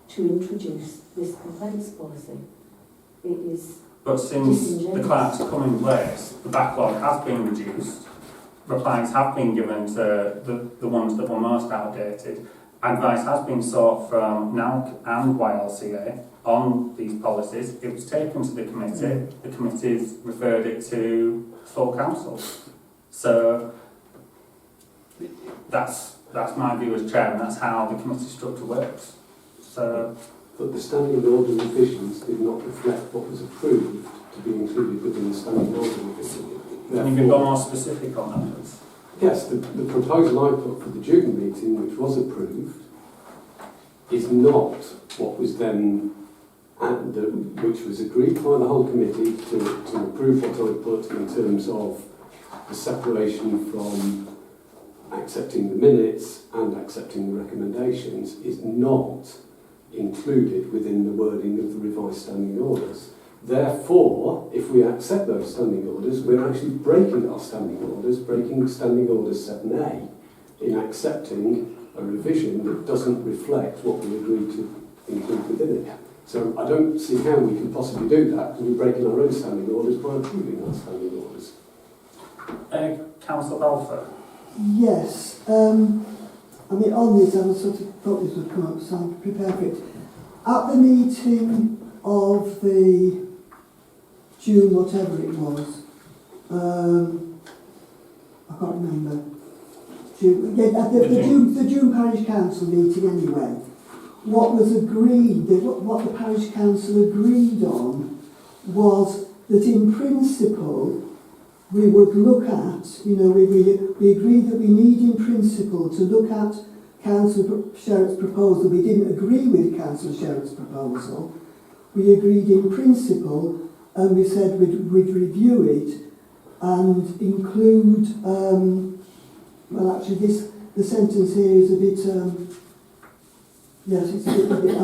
to introduce this complaints policy. It is But since the clerk's come in place, the backlog has been reduced, replies have been given to the ones that were most outdated, advice has been sought from NALC and YLCA on these policies. It was taken to the committees referred it to full council. So that's my view as chair, and that's how the committee structure works. So, but the standing order revisions did not reflect what was approved to be included within the standing order revision. can you be more specific on that, please? Yes, the proposal I put for the June meeting, which was approved, is not what was then, which was agreed by the whole committee to approve what I put in terms of the separation from accepting the minutes and accepting the recommendations, is not included within the wording of the revised standing orders. Therefore, if we accept those standing orders, we're actually breaking our standing orders, breaking standing orders 7A, in accepting a revision that doesn't reflect what we agreed to include within it. So I don't see how we can possibly do that, because we're breaking our own standing orders by approving our standing orders. Councillor Balfour? Yes. I mean, on this, I sort of thought this would come up, so I'm prepared for it. At the meeting of the June, whatever it was, I can't remember. The June Parish Council meeting anyway. What was agreed, what the Parish Council agreed on was that in principle we would look at, we agreed that we need in principle to look at Councillor Sherritt's proposal. We didn't agree with Councillor Sherritt's proposal. We agreed in principle, and we said we'd review it and include, well actually the sentence here is a bit, yes, it's a bit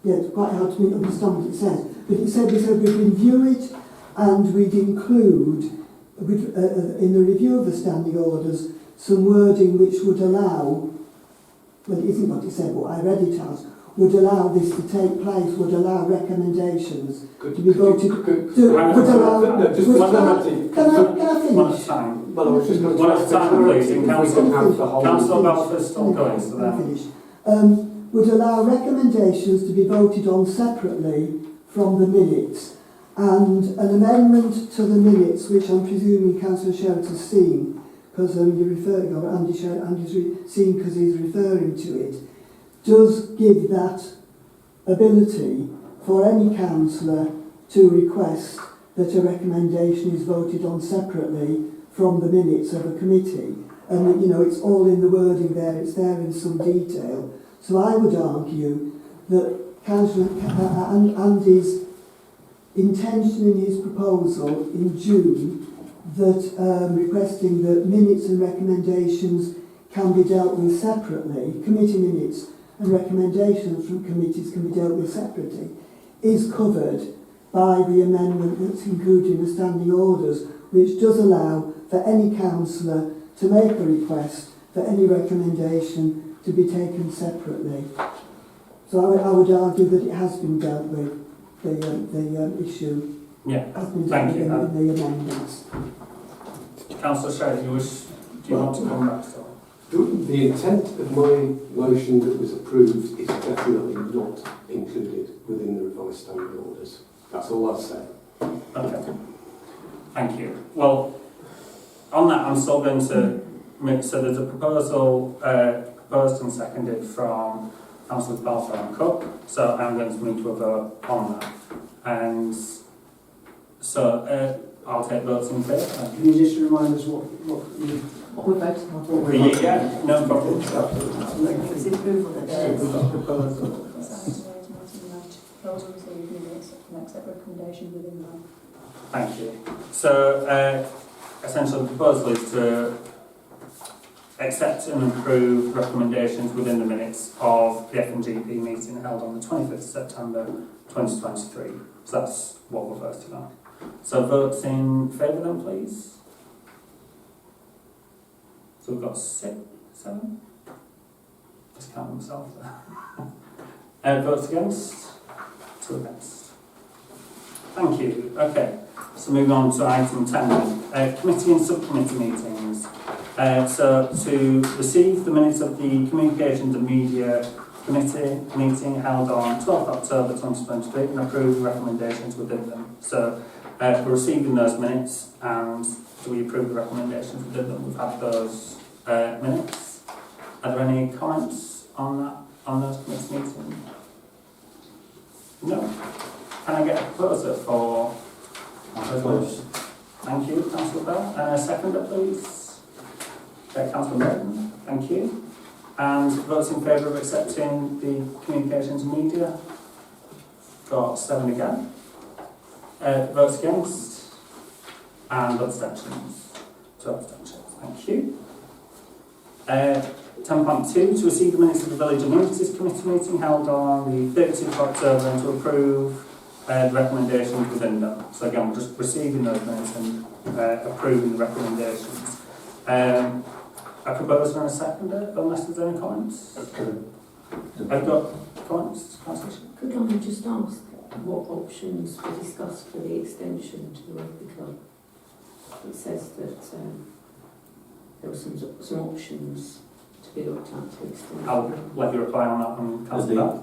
it's quite hard to understand what it says. But we said we'd review it and we'd include, in the review of the standing orders, some wording which would allow, well it isn't what it said, but I read it as, would allow this to take place, would allow recommendations to be voted. Can I finish? Well, I was just going to one at a time, please. Councillor Balfour's still going, so then. Finish. Would allow recommendations to be voted on separately from the minutes, and an amendment to the minutes, which I'm presuming Councillor Sherritt has seen, because you're referring, or Andy's seen because he's referring to it, does give that ability for any councillor to request that a recommendation is voted on separately from the minutes of a committee. And it's all in the wording there, it's there in some detail. So I would argue that Councillor Andy's intention in his proposal in June, that requesting that minutes and recommendations can be dealt with separately, committee minutes and recommendations from committees can be dealt with separately, is covered by the amendment that's included in the standing orders, which does allow for any councillor to make a request for any recommendation to be taken separately. So I would argue that it has been dealt with, the issue. Yeah, has been thank dealt you. with in the amendments. Councillor Sherritt, do you want to come back to that? The intent of my motion that was approved is definitely not included within the revised standing orders. That's all I'll say. Okay. Thank you. Well, on that, I'm still going to make, so there's a proposal proposed and seconded from Councillors Balfour and Cook, so I'm going to move to a vote on that. And so I'll take votes in favour. Can you just remind us what What we're voting on? Yeah, no problem. It's approval that there is. proposal? Proposal received minutes and accept recommendation within that. Thank you. So essentially the proposal is to accept and approve recommendations within the minutes of the F&GP meeting held on the 25th of September 2023. So that's what we're voting on. So votes in favour then, please. So we've got 6, 7. Just count myself there. Votes against? 2 against. Thank you. Okay, so moving on to item 10. Committee and subcommittee meetings. So to receive the minutes of the Communications and Media Committee meeting held on 12th October 2023 and approve the recommendations within them. So we're receiving those minutes, and do we approve the recommendations within them? We've had those minutes. Are there any comments on that, on those committee meetings? No. Can I get a proposer for resolution? Thank you, Councillor Bell. And a seconder, please. Councillor Merton, thank you. And votes in favour of accepting the Communications and Media? Got 7 again. Votes against? And abstentions? 2 abstentions. Thank you. 10.2, to receive the minutes of the Village Amenities Committee meeting held on the 30th of October and to approve the recommendations within them. So again, we're just receiving those minutes and approving the recommendations. A proposer and a seconder, unless there's any comments? I've got comments, Councillor. Could I just ask what options were discussed for the extension to the rugby club? It says that there were some options to be looked at to extend. I'll let you reply on that one, Councillor.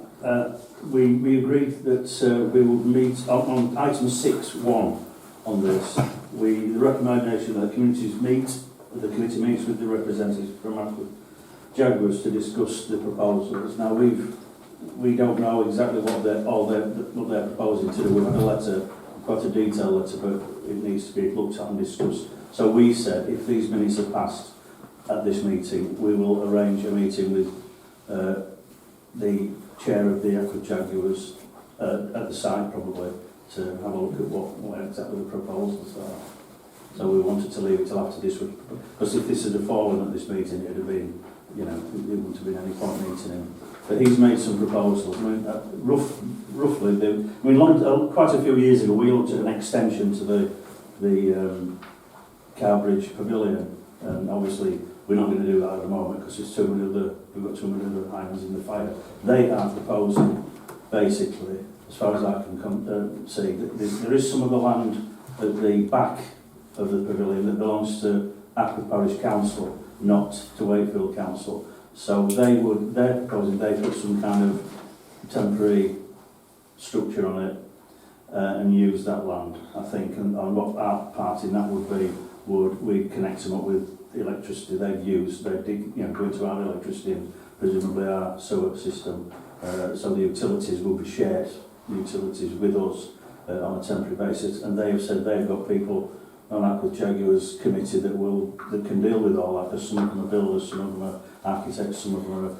We agreed that we would meet on item 6.1 on this. The recommendation that the committee meets with the representatives from Ackworth Jaguars to discuss the proposals. Now we don't know exactly what they're proposing to do. We've had a letter, quite a detailed letter, but it needs to be looked at and discussed. So we said if these minutes are passed at this meeting, we will arrange a meeting with the chair of the Ackworth Jaguars at the site probably to have a look at what exactly the proposals are. So we wanted to leave it till after this, because if this had fallen at this meeting, it would have been, you know, it wouldn't have been any point meeting him. But he's made some proposals. I mean, roughly, quite a few years ago, we looked at an extension to the Cowbridge Pavilion, and obviously we're not going to do that at the moment because we've got too many other irons in the fire. They are proposing, basically, as far as I can see, that there is some of the land at the back of the pavilion that belongs to Ackworth Parish Council, not to Wakefield Council. So they're proposing they put some kind of temporary structure on it and use that land, I think. And what our part in that would be, we connect them up with the electricity they've used. They go into our electricity and presumably our sewer system. So the utilities will be shared, the utilities with us on a temporary basis. And they have said they've got people on Ackworth Jaguars committee that can deal with all that, because some of them are builders, some of them are architects, some of them are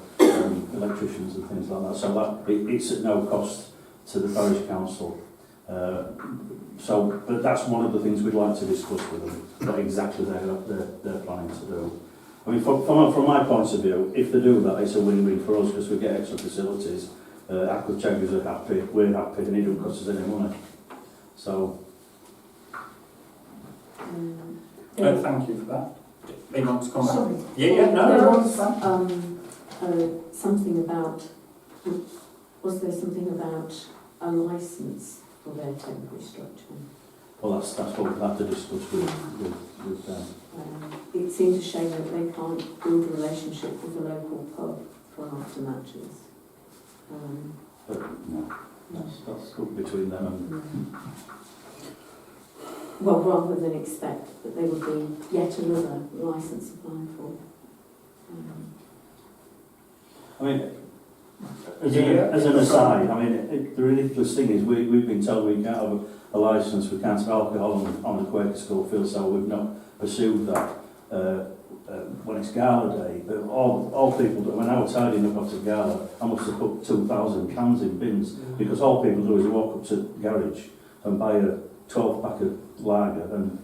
electricians and things like that. So it's at no cost to the parish council. But that's one of the things we'd like to discuss with them, what exactly they're planning to do. I mean, from my point of view, if they do that, it's a win-win for us because we get extra facilities. Ackworth Jaguars are happy, we're happy, and it doesn't cost us any money. So. Thank you for that. You want to come back? Sorry. Yeah, no, There no, was fine. something about, was there something about a licence for their temporary structure? Well, that's what we'll have to discuss with them. It seems a shame that they can't build a relationship with a local pub for after matches. But no, that's good between them and... Well, rather than expect that there would be yet another licence applied for. I mean, as an aside, I mean, the ridiculous thing is we've been told we can't have a licence, we can't have alcohol on the Quaker School field, so we've not pursued that when it's gala day. But all people, when I was tidying up after gala, I must have put 2,000 cans in bins, because all people do is walk up to the garage and buy a 12-pack of lager and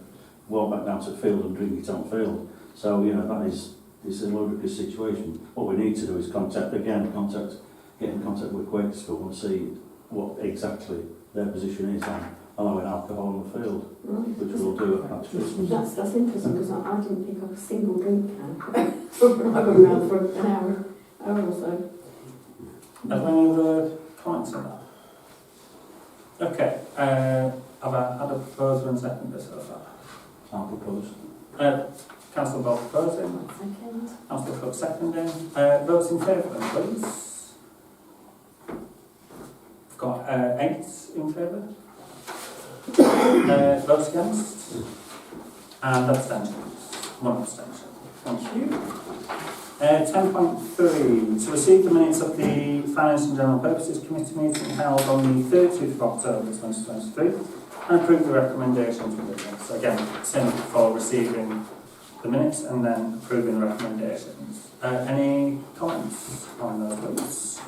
walk back down to the field and drink it on field. So, you know, it's a ludicrous situation. What we need to do is get in contact with Quaker School and see what exactly their position is on allowing alcohol on the field, Right. which we'll do at Christmas. That's interesting, because I didn't pick up a single drink can when I went around for an hour or so. Are there any other comments on that? Okay, have I had a proposer and seconder so far? I'll propose. Councillor Bob proposing, Second. Councillor Cook seconding. Votes in favour then, please. We've got 8 in favour. Votes against? And abstentions. 1 abstention. Thank you. 10.3. To receive the minutes of the Finance and General Purposes Committee meeting held on the 30th of October 2023 and approve the recommendations within this. So again, same for receiving the minutes and then approving the recommendations. Any comments on those votes?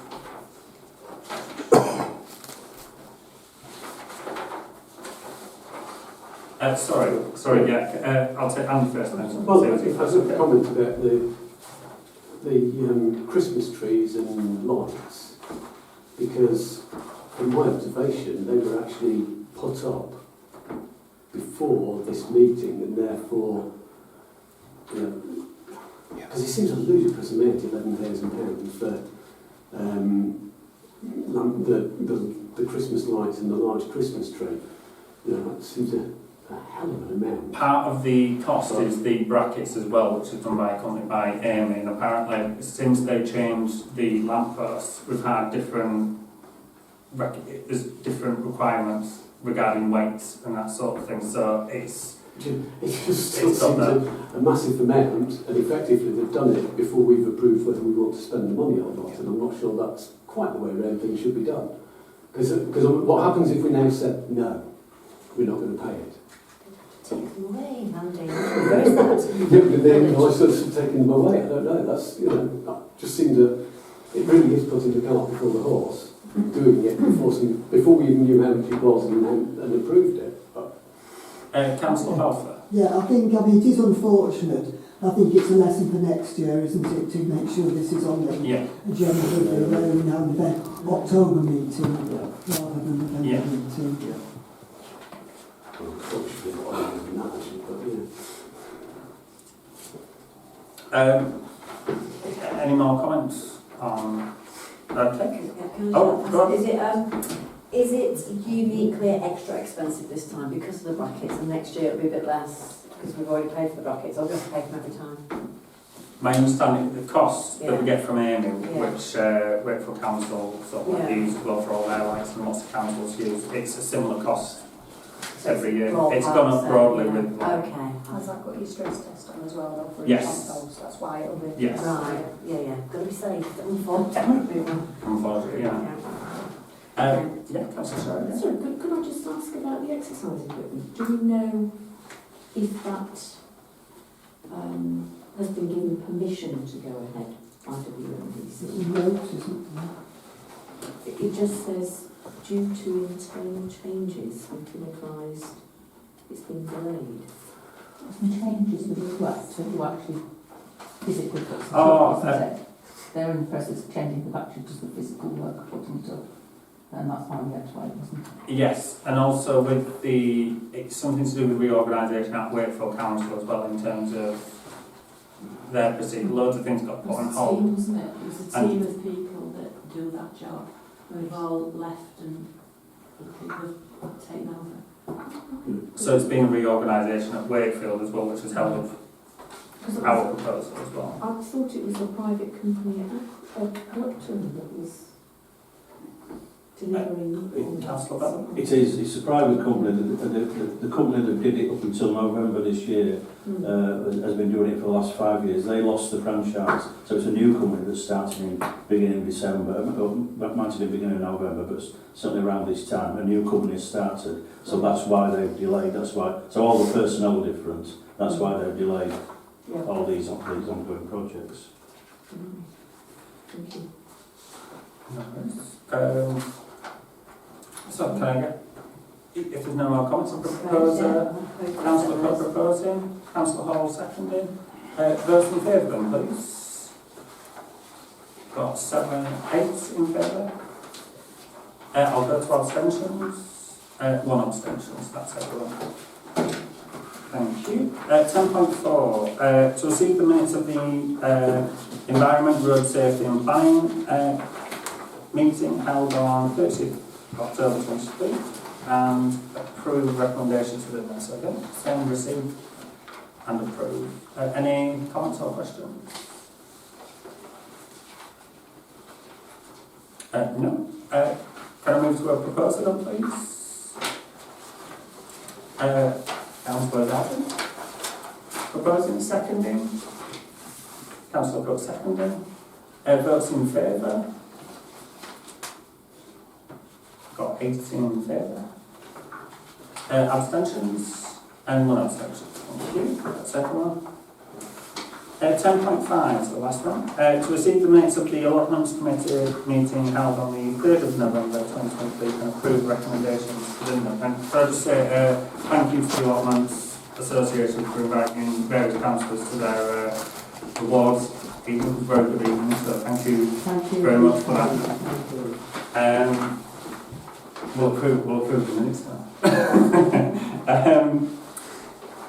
Sorry, yeah, I'll take Andy first then. Well, if I could comment about the Christmas trees and lights, because from my observation, they were actually put up before this meeting, and therefore, you know, because it seems a ludicrous amount, £11,000 for the Christmas lights and the large Christmas tree. You know, that seems a hell of an amount. Part of the cost is the brackets as well, which is done by a company by Amy, and apparently since they changed the lampposts, we've had different requirements regarding weights and that sort of thing, so it just still seems a massive amount, and effectively they've done it before we've approved whether we want to spend the money or not, and I'm not sure that's quite the way around things should be done. Because what happens if we now said, no, we're not going to pay it? Take them away, Andy. Where is that? Then I sort of taking them away. I don't know. That's, you know, that just seems it really is putting the cart before the horse, doing it before we even knew how much it was and approved it. Councillor Halford. Yeah, I mean, it is unfortunate. I think it's a lesson for next year, isn't it, to make sure this is on the agenda where we have an October meeting rather than the November meeting. Any more comments on okay. Is it uniquely extra expensive this time because of the brackets, and next year it'll be a bit less because we've already paid for the brackets? I'll just pay for them every time. My understanding, the cost that we get from Amy, which Wakefield Council sort of use as well for all their lights and lots of councils use, it's a similar cost every year. It's gone up broadly with... Okay. Has that got your stress test on as well, though, for Yes. example, so that's why it'll be... Yes. Right, yeah. Got to be safe. Don't fall down. Unfortunately, Councillor Sorry, could I just ask about the exercise equipment? Do we know if that has been given permission to go ahead by WMDC? No, it isn't. It just says, due to internal changes, we've been advised it's been delayed. Some changes with request to actually physically put some they're in the process of changing the battery to the physical work of putting it up. And that's why we had to wait, wasn't it? Yes, and also with it's something to do with reorganisation at Wakefield Council as well in terms of their proceed. Loads of things got put on hold. It was a team, wasn't it? It was a team of people that do that job. We've all left and people have taken over. So it's been a reorganisation at Wakefield as well, which has held up our proposal as well. I thought it was a private company at Ackworth that was delivering. Councillor Bell? It is. It's a private company. The company that did it up until November this year has been doing it for the last 5 years. They lost the franchise, so it's a new company that started in beginning of December. It might have been beginning of November, but certainly around this time, a new company has started. So that's why they've delayed. That's why. So all the personnel are different. That's why they've delayed all these ongoing projects. Thank you. So can I get, if there's no more comments, I'll propose Councillor Cook proposing, Councillor Hall seconding. Those in favour then, please. Got 7, 8 in favour. I'll go to abstentions. 1 abstention, so that's everyone. Thank you. 10.4. To receive the minutes of the Environment, Road Safety and Planning meeting held on 30th October 23 and approve recommendations within that. So again, send, receive and approve. Any comments or questions? No. Can I move to a proposal then, please? Councillor Darden. Proposing, seconding. Councillor Cook seconding. Votes in favour. Got 18 in favour. Abstentions? And 1 abstention. Thank you. That's everyone. 10.5, the last one. To receive the minutes of the allotments committee meeting held on the 3rd of November 2023 and approve recommendations within them. And can I just say thank you to the Allotments Association for inviting various councillors to their awards. It was a very good evening, so thank you very much for that. We'll approve the minutes now.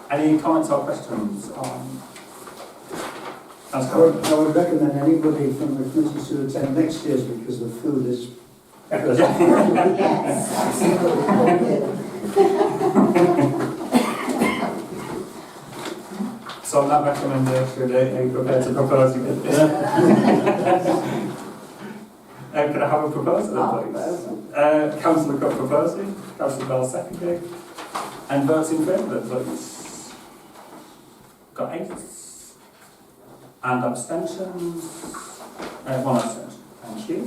Any comments or questions on? I would recommend anybody from the committee to attend next year's because the food is Yes, absolutely. So on that recommendation, are you prepared to propose it? Can I have a proposal, please? Councillor Cook proposing, Councillor Bell seconding, and votes in favour, please. Got 8. And abstentions? 1 abstention. Thank you.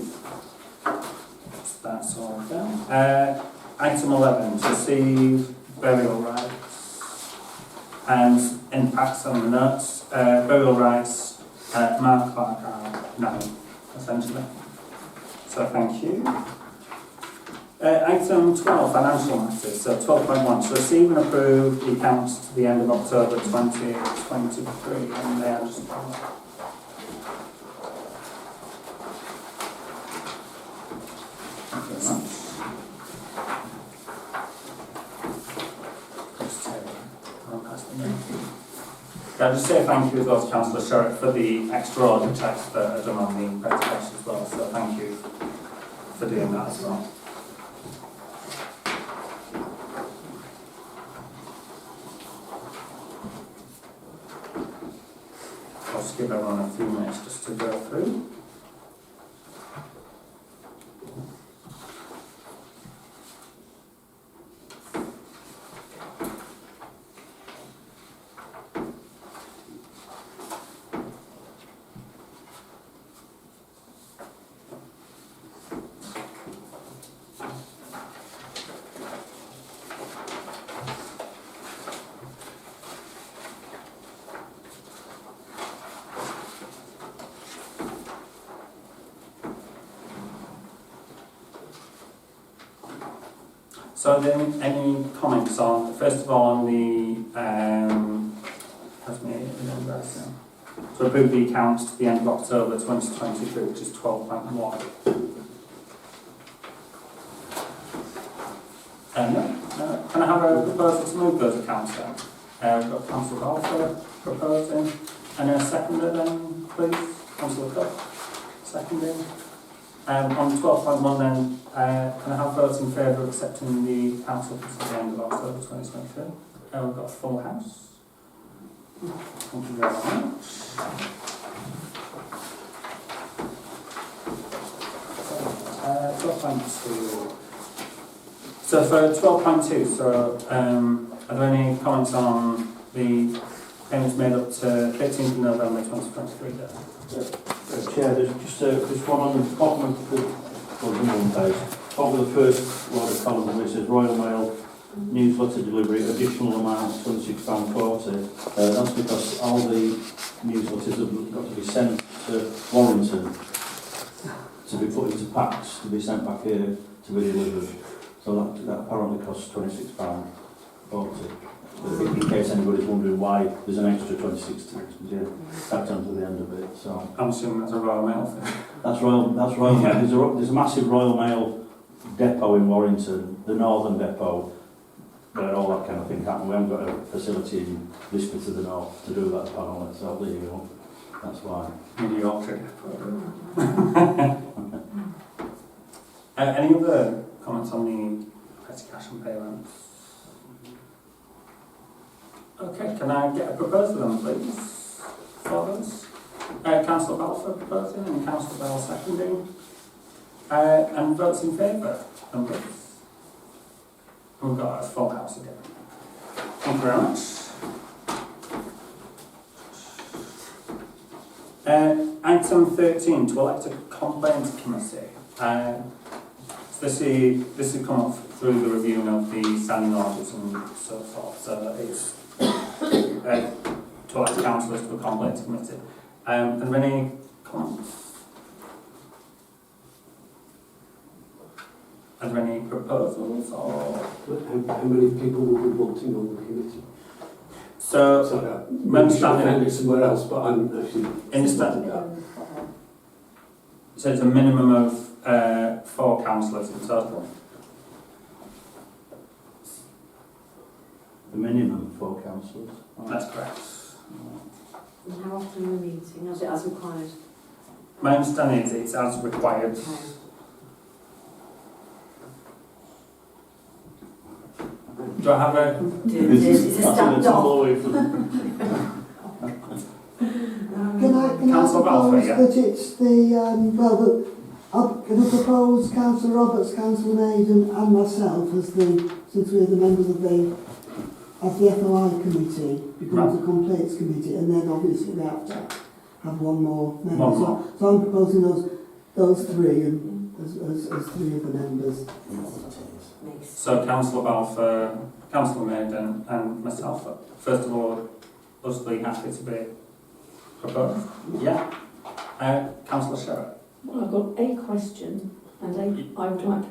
So that's all done. Item 11, to receive burial rights and impacts on the notes. Burial rights, Mark Clark are 9, essentially. So thank you. Item 12, financial matters. So 12.1, to receive and approve the accounts to the end of October 2023. And they are just thank you very much. I'll just say thank you as well to Councillor Sherritt for the extra audit checks that are done on the petty cash as well. So thank you for doing that as well. I'll just give everyone a few minutes just to go through. So then, any comments on, first of all, on the, to approve the accounts to the end of October 2023, which is 12.1. No. Can I have a proposal to move those accounts then? We've got Councillor Balfour proposing, and a seconder then, please. Councillor Cook, seconding. On 12.1 then, can I have votes in favour of accepting the council to the end of October 2023? We've got a full house. Thank you very much. So, 12.2. So for 12.2, so are there any comments on the payments made up to 13th of November 2023 there? Chair, there's just one on the bottom of the page. Top of the first row of columns where it says Royal Mail newsletter delivery, additional amount £26.40. That's because all the newsletters have got to be sent to Warrington to be put into packs to be sent back here to be delivered. So that apparently costs £26.40. In case anybody's wondering why there's an extra 26 tacked onto the end of it. So I'm assuming that's a Royal Mail thing. That's Royal Yeah. Mail. There's a massive Royal Mail depot in Warrington, the northern depot, where all that kind of thing happens. We haven't got a facility in this bit of the north to do that apparently, so there you go. That's why. In Yorkshire. Any other comments on the petty cash and payments? Okay, can I get a proposal then, please? For those? Councillor Balfour proposing and Councillor Bell seconding. And votes in favour, numbers. We've got a full house again. Thank you very much. Item 13, to elect a complaints committee. So this has come up through the reviewing of the standing orders and so forth. So it's to elect councillors to a complaints committee. Are there any comments? Are there any proposals or? How many people will be wanting on the committee? So, Maybe I found it somewhere else, but I'm actually... in the stand, so it's a minimum of 4 councillors in total. The minimum 4 councillors. That's correct. And how often are we meeting? Is it as required? My understanding is it's as required. Okay. Do I have a? Is it stamped off? Can I Councillor Balfour, propose yeah. that it's can I propose Councillor Roberts, Councillor Maiden and myself as since we're the members of the FOI committee, becomes a complaints committee, and then obviously we have to have one more member. One more. So I'm proposing those 3 and as 3 of the members. So Councillor Balfour, Councillor Maiden and myself. First of all, us 3 happy to be proposed? Yeah. Councillor Sherritt. Well, I've got a question, and I would like to